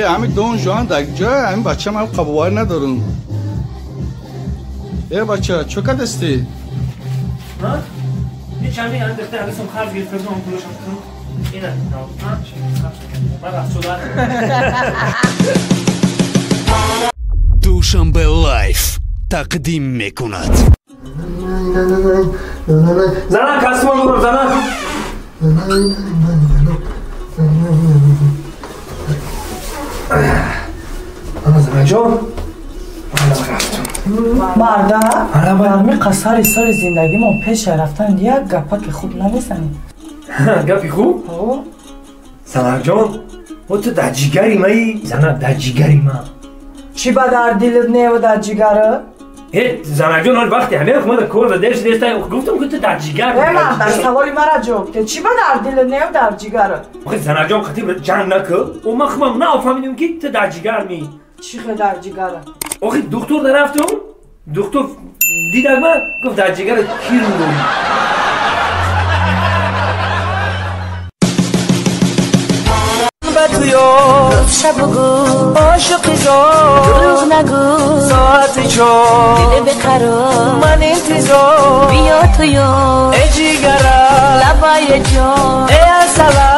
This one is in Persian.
همین دون جوان در جای همین بچه هم قبوار ندارن. بچه چوکت استی؟ ها؟ یه چندی هم دخته حدیثم خرز گرفته اون پولشم کنم اینه دوشنبه لایف تقدیم میکند. زنم کسیمان بگم زنم زنم جان مرده برمی قصار سال زندگی ما پیش رفتن یک گپا که خوب نمیسنی گپی خوب؟ زنم جان و تو در جیگری مایی؟ زنم در جیگری ما چی با در دلت نه و در جیگره؟ زنم جان هر وقتی همه خود کور و درش دیسته گفتم که تو در جیگر مرد سوالی مرا جواب ده چی با در دلت نه و در جیگره؟ زنم جان خطیب جنگ نکن و ما خمام نه فهمیدیم که تو در جیگر می چی خیلی در جیگره؟ آخه دکتر در رفتم دکتر دیدم من گفت در جگر کیر می‌دونی توی شب بگو عاشقی زار دروغ نگو ساعت چار دیده بقرار من انتظار بیا توی ای جیگرم لبای جان ای اصلا